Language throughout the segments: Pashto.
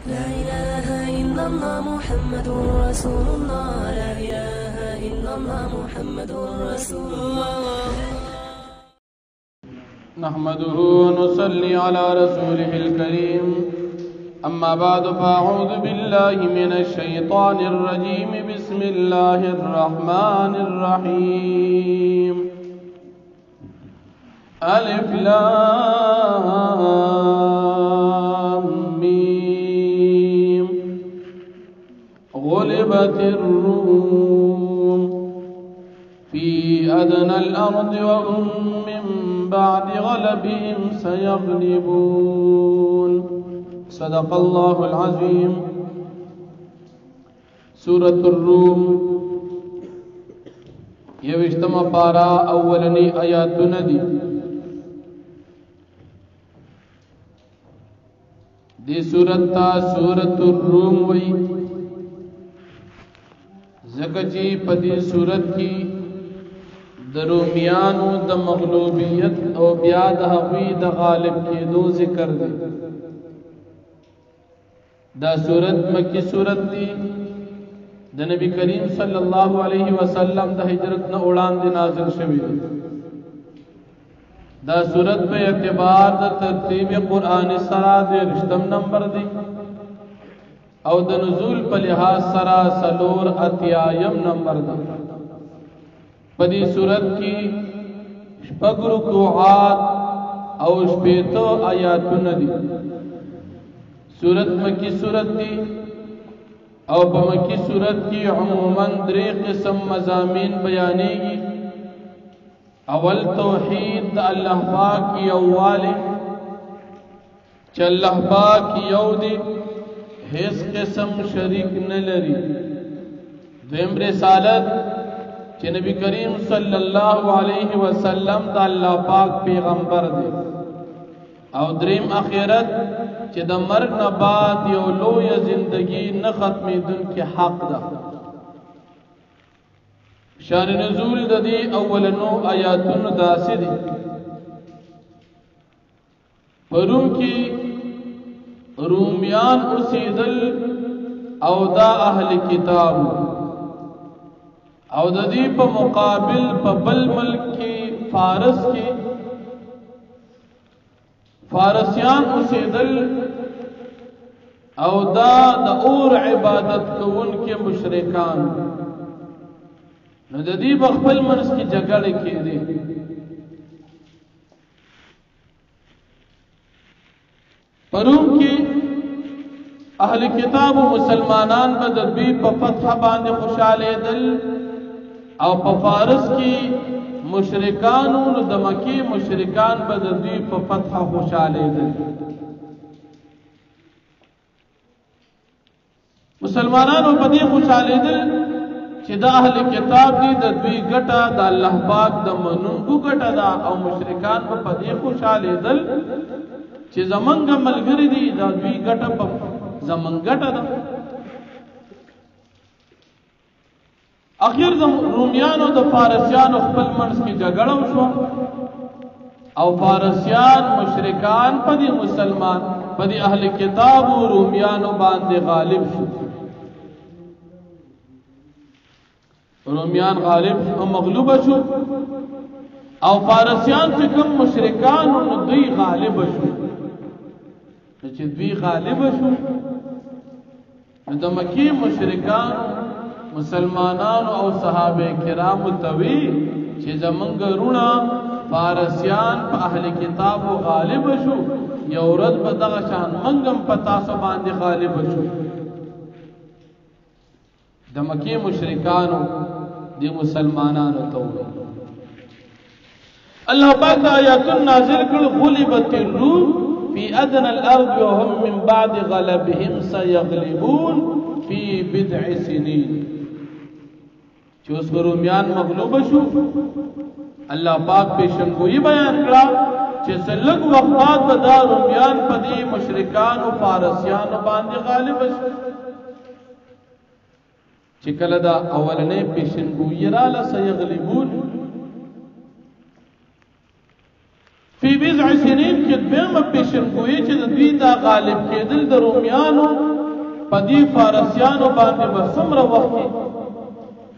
لا إله إلا الله محمد رسول الله. لا إله إلا الله محمد رسول الله. نحمده ونصلي على رسوله الكريم. أما بعد فأعوذ بالله من الشيطان الرجيم. بسم الله الرحمن الرحيم. ألف لام ميم. غلبت الروم في أدنى الأرض وهم من بعد غلبهم سيغلبون. صدق الله العظيم. سورة الروم یوشتم پارا اولنی آیاتون دی. دی سورت تا سورة الروم وی زکچی پدی سورت کی درومیانو د مغلوبیت او بیا د هغوی د غالب کېدو ذکر دی. دا سورت مکی سورت دی. د نبی کریم صلی الله علیه وسلم د هجرت نه وړاندې نازل شوی دی. دا سورت په اعتبار د ترتیب قرآن سره د رشتم نمبر دی او د نزول په لحاظ سره سلور اتیایم نمبر دی. پدی صورت کی شپږ رکوعات او شپېته آیاتونه دي. صورت مکی صورت دی او په مکی صورت کی عموما درې قسم مضامین بیانېږي. اول توحید د الله پاک یووالی چې الله پاک یو دی، هیڅ قسم شریک نه لري. دویم رسالت چې نبی کریم صلی الله علیه وسلم د الله پاک پیغمبر دی. او دریم اخرت چې د مرګ نه بعد یو لوی زندگی نه ختمېدونکې حق ده. شان نزول د دې اولنو آیاتونو داسې دي. په روم کې رومیان اوسېدل او دا اهل کتاب او د دې په مقابل په بل ملک کې فارس کې فارسیان اوسېدل او دا د اور عبادت کوونکي مشرکان. نو د دې په خپل منځ کې جګړې کېدې. په روم کې اهل کتاب او مسلمانان به د دوی په فتح باندې خوشالېدل او په فارس کې مشرکانو نو د مکی مشرکان به د دوی په فتح خوشالېدل. مسلمانانو په دې خوشالېدل چې د اهل کتاب دي د دوی ګټه د الله پاک د منونکو ګټه ده، او مشرکان په دې خوشالېدل چې زمونږ ملګری دي د دوی ګټه په زمونږ ګټه ده. اخیر د رومیانو د فارسیانو خپل منځ کې جګړه وشوه او فارسیان مشرکان په دې مسلمان په دې اهل کتاب او رومیانو باندې غالب شو. رومیان غالب او مغلوب شو او فارسیان چې کوم مشرکان نو دوی غالب شو. چې دوی غالب شو نو د مکی مشرکان مسلمانانو او صحابه کرامو توی چې زمونږ رونه فارسیان په اهل کتاب غالب شو، یو ورځ به دغه شان منګم په تاسو باندې غالب شو. د مکی مشرکانو د مسلمانانو توی الله پاک آیاتون نازل کړ. غلبت الروم فی ادنى الارض وهم من بعد غلبهم سيغلبون فی بضع سنین. چې اوس رومیان مغلوب شو، الله پاک پیشنګوئی بیان کړه چې سلګ وخت بعد دا رومیان په دې مشرکان او فارسیان باندې غالب شو. چې کله دا اولنې پیشنګوئی را لسيغلبون فی بضع سنین کې دویمه پیشنګوئی چې د دوی دا غالب کېدل د رومیانو پدی فارسیانو باندې بسمره وخت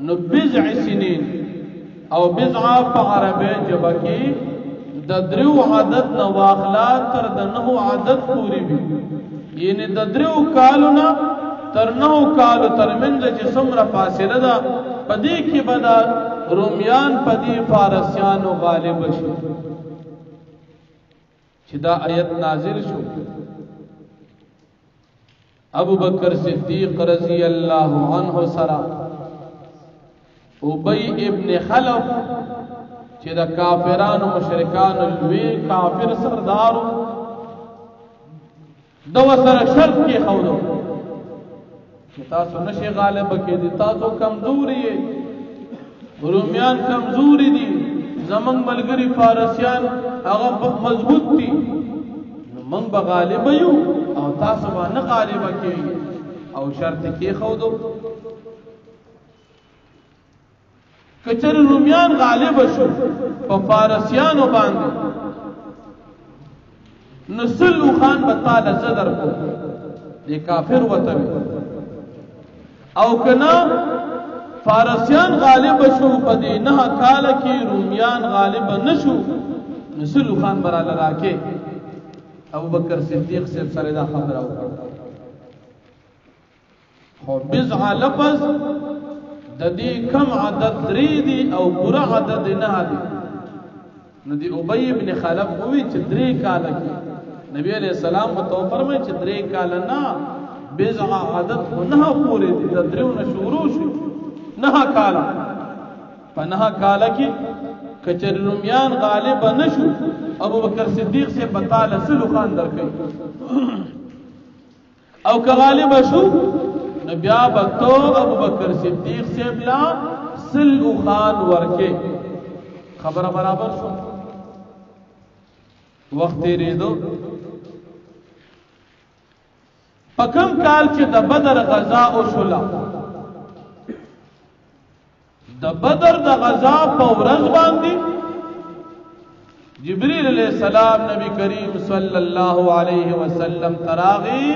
نو بضع سنین او بضع په عربی ژبه کې د دریو عدد نه واخلا تر د نهو عدد پورې وي یعنی د دریو کالو نه تر نهو کالو ترمنځ چې څومره فاصله ده پدې کې به دا رومیان پدې فارسیانو غالب شي چې دا آیت نازل شو ابو بکر صدیق رضی اللہ عنہ سرا ابی ابن خلف چې دا کافرانو مشرکانو لوی کافر سردارو دو سره شرط کې خورو چې تاسو نشي غالب کې تاسو کمزوري یې رومیان کمزوري دي زمنګ ملګری فارسیان هغه مضبوط دي من به غالب یو او تاسو باندې غالب کې او شرط کې خودو کچر رومیان غالب شو په فارسیانو باندې نسل خان بتاله زدر کو دې کافر وته او کنا فارسیان غالب شو په دې نه کال کې رومیان غالب نشو نسل خان براله راکې ابو بکر صدیق سے سره دا خبره وکړه خو بضع لفظ د دې کم عدد درې دي او پورا عدد نه دي نو دی ابی ابن خلف وی چې درې کال کې نبی علیہ السلام تو فرمایي چې درې کال نه بضع عدد نه پورې دي د درو نه شروع شي نه کال په نه کال کې کچر رومیان غالب نشو ابو بکر صدیق سے بطال سلو خان درکې او که غالب شو نو بیا بکتو ابو بکر صدیق سے بلا سلو خان ورکې خبره برابر شو وخت ریدو پکم کال چې د بدر غزا او شولا د بدر د غزا په ورځ باندې جبريل علیہ السلام نبی کریم صلی الله علیه وسلم تراغی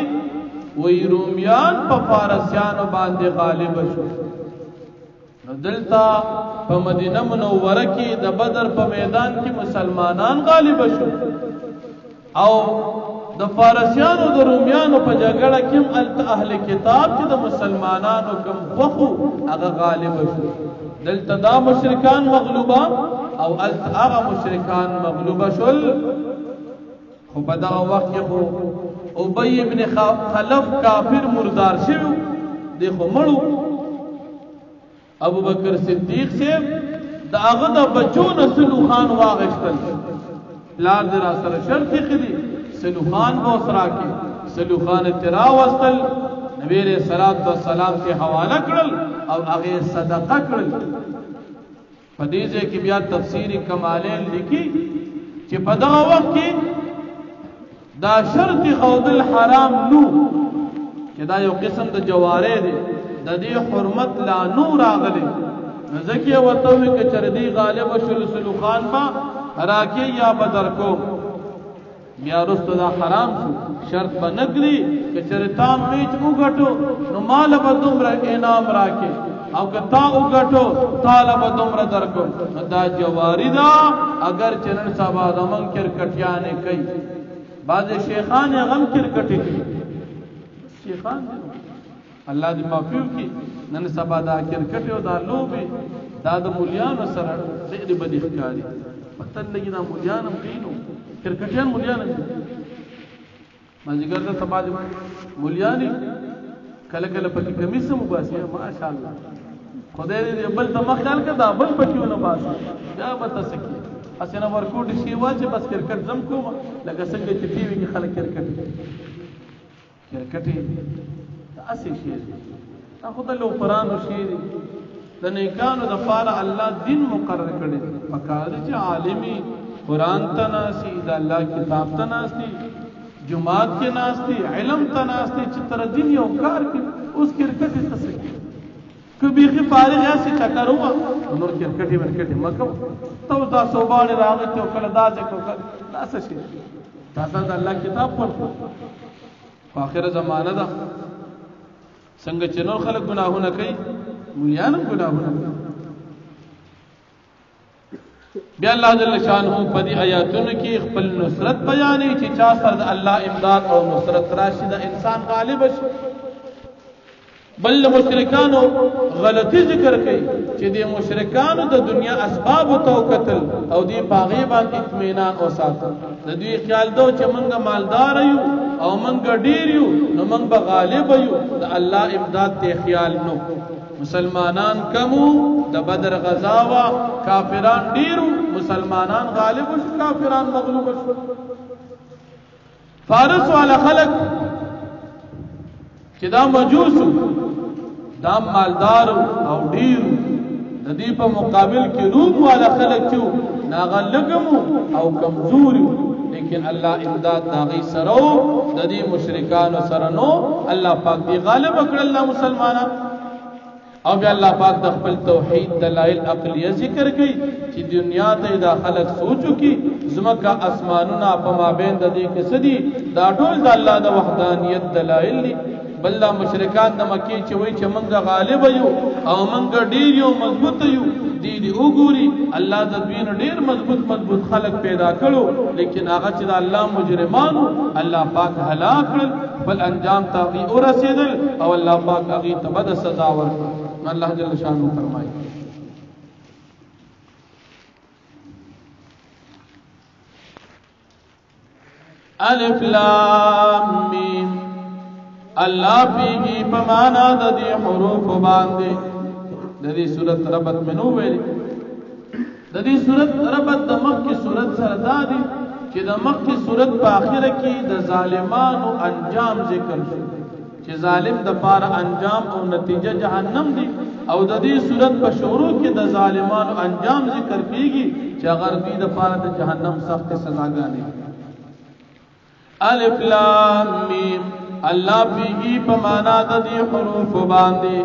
وی رومیان په فارسیانو باندې غالب شو نو دلتا په مدینه منوره کې د بدر په میدان کې مسلمانان غالب شو او د فارسیانو د رومیانو په جګړه کې اهل کتاب چې د مسلمانانو کوم وخو هغه غالب شو دلته دا مشرکان مغلوبه او هغه مشرکان مغلوبه شول خو په دا وخت کې خو ابی ابن خلف کافر مردار شو دی خو مړو ابو بکر صدیق سے دا هغه د بچو نسلو خان واغشتل پلار در سره شرط خدي سلو خان بو سرا کې سلو خان ترا وصل نبی علیہ الصلوۃ والسلام ته حواله کړل او هغه صدقه کړل حدیث کې بیا تفسیری کمالین لیکي چې په دا وخت کې دا شرط خود الحرام نو چې دا یو قسم د جواره دي د دې حرمت لا نور راغلي ځکه وته کې چردي غالب شل سلو خان با راکې یا بدر کو بیا رستو دا حرام شو شرط بنگری کہ چرتام میچ اگٹو نو مال با دمرا انام راکے او کہ تا اگٹو تالا با دمرا درکو دا جواری دا اگر چنن سابا دا من کرکٹیانے کئی بعض شیخان غم کرکٹی کی شیخان دی اللہ دی معفیو کی نن سبا دا کرکٹیو دا لوبی دا دا مولیانو سر خیر بدی خکاری پتن لگی دا مولیانم قینو کرکټیان مولیان مازیګر ته سبا دي مولیانی کله کله پکې کمیس مباسي ماشاء الله خدای دې بل د مخال کدا بل پکېونه باسي دا به تسکی اسنه ورکوټ شي واجب بس کرکټ زم کوم لکه څنګه چې ټي وي کې خلک کرکټي اسی شي دا خدای له قران او شي د نیکانو د فار الله دین مقرر کړي پکاره چې عالمي قرآن تناسی دا اللہ کتاب تناستی جماعت کے ناستی علم تناستی چتر دین یو کار کی اس کرکٹی تسکی کبھی خی فارغ ایسی چکر ہوا نور کرکٹی ورکٹی مکو تو دا صوبانی راغتی و کل دا جکو کل دا سشی تا دا اللہ کتاب پر آخر زمانہ دا څنګه چې نور خلک ګناهونه کوي مولیان هم ګناهونه کوي بیا الله جل شانه په دې آیاتونو کې خپل نصرت بیانې چې چا سره د الله امداد او نصرت راشي د انسان غالب شي بل مشرکانو غلطی ذکر کوي چې د مشرکانو د دنیا اسباب تو قتل او دی باغی باندې اطمینان او ساتل د دوی خیال دو چې منګه مالدار یو او منګه ډیر یو نو منګ به غالب یو د الله امداد ته خیال نو مسلمانان کمو د بدر غزا وا کافران ډیرو مسلمانان غالب او کافران مغلوب شو فارس والا خلق چې دا مجوس دا مالدار او ډیر د دې په مقابل کې روم والا خلق چې ناغلګم او کمزور لیکن الله امداد داغي سره د دې مشرکان سره نو الله پاک دی غالب کړل مسلمانان او بیا الله پاک د خپل توحید دلائل عقلیه ذکر کوي چې دنیا ته دا خلق سوچو کی زمکا اسمانونه په مابین د دې کې سدي دا ټول د الله د وحدانیت دلائل دي بل دا مشرکان د مکی چې وای چې موږ غالب یو او موږ ډیر یو مضبوط یو دي وګوري الله د دوی ډیر مضبوط خلق پیدا کړو لیکن هغه چې د الله مجرمانو الله پاک هلاک کړل بل انجام تاغي اور رسیدل او الله پاک هغه ته بد سزا ورکړ الله جل شانه فرمایي الف لام میم الله پیږي په معنا د دې حروف باندې د دې صورت ربط منو ویل د دې صورت ربط د مخکې صورت سره دادي چې د مخکې صورت په اخره کې د ظالمانو انجام ذکر شو چې ظالم د پاره انجام او نتیجه جهنم دی او د دې صورت په شروع کې د ظالمانو انجام ذکر کیږي چې هغه دوی د پاره د جهنم سخت سزاګانې الف لام میم الله پیږي په معنا د دې حروف باندې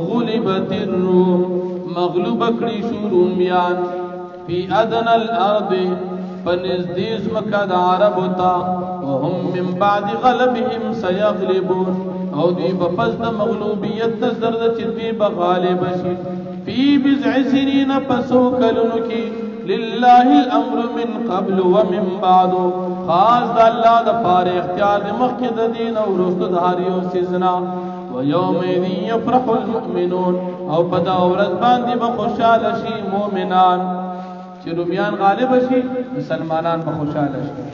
غلبت الروم مغلوب کړي شو رومیان فی ادنى الارض فنزدیز مکه د عربو تا وهم من بعد غلبهم سيغلبون او دی بفز د مغلوبیت نظر د چې دی بغالب شي فی بضع سنین پسو کلونو کی لله الامر من قبل ومن بعد خاص د الله د فار اختیار مخکې د دین او وروسته د هر یو سيزنا ويومئذ يفرح المؤمنون او په دا ورځ باندې به خوشاله شي مؤمنان چې رومیان غالب شي مسلمانان به خوشاله شي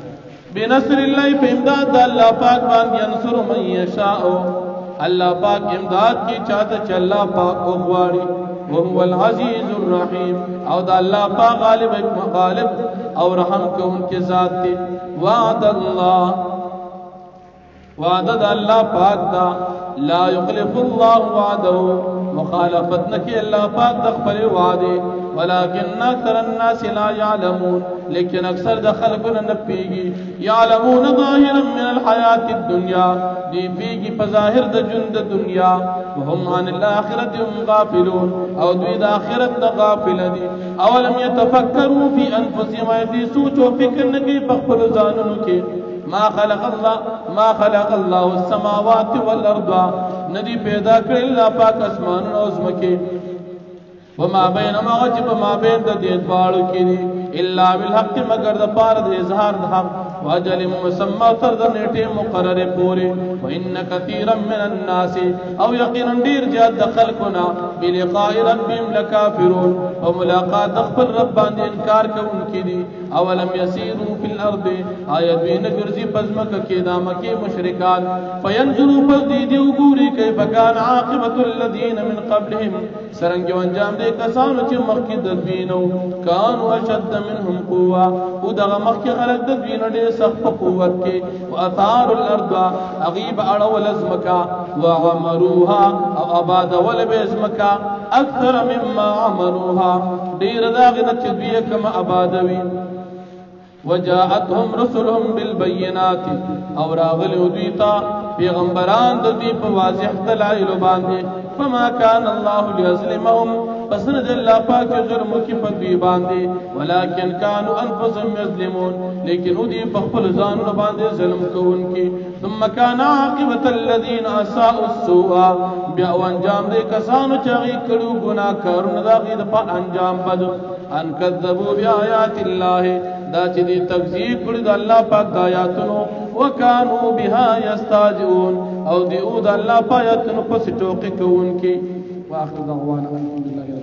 بنصر الله په امداد د الله پاک باندې انصر من یشاء الله پاک امداد کی چاته چې الله پاک وغواړي وهو العزيز الرحيم او دا الله پاک غالب او رحم کوونکی ذات دی وعد الله وعد الله پاک دا لا يخلف الله وعده مخالفت نکی الله پاک د خپل وعده ولكن اكثر الناس لا يعلمون لیکن اکثر د خلقونه نه پیږي يعلمون ظاهرا من الحياه الدنيا دی پیږي په ظاهر د ژوند د دنیا وهم عن الاخره هم غافلون او دوی د اخرت نه غافل دي اولم يتفکروا في انفسهم دي سوچ او فکر نه کوي په خپل ځانونو کې ما خلق الله السماوات والارض ندی پیدا کړل الله پاک اسمان او زمکه وما بينما غجب ما بين د دې دوالو کې دي الا بالحق مگر د پاره د اظهار د حق واجل مسمى تر د نیټه مقرره پوره وان كثيرا من الناس او يقينا ډیر زیات د خلقنا بلقاء ربهم لكافرون او ملاقات خپل رب باندې انکار کوونکي دي اولم يسيروا في الارض ايت بين غرزي پزمک کې د مکه مشرکان فينظروا فدي وګوري كيف كان عاقبه الذين من قبلهم سرنګ انجام دې کسانو چې مخکې د دینو كانوا اشد منهم قوه او دغه مخکې خلک د دین ډېر سخت قوت کې واثار الارض اغيب اړول ازمکا وعمروها او آباد ول بازمکا اكثر مما عمروها ډېر داغه چې دوی کوم آبادوي وجاءتهم رسلهم بالبينات او راغلوا دویتا پیغمبران د دې په واضح دلایل باندې فما كان الله ليظلمهم پس نه الله پاک ظلم کی پدوی باندې ولکن كانوا انفسهم يظلمون لیکن ودي په خپل ځانونو باندې ظلم کوونکی ثم كان عاقبه الذين اساءوا السوء بیا انجام دې کسانو چې غي کړو ګناه کارونه دا غي د انجام بد ان كذبوا بآيات الله دا چې دې تکذیب کړی د الله پاک د آیاتونو وکانو بها یستهزئون او دی او د الله پاک آیاتونو پس ټوکې کوونکي واخر دعوانا الحمدلله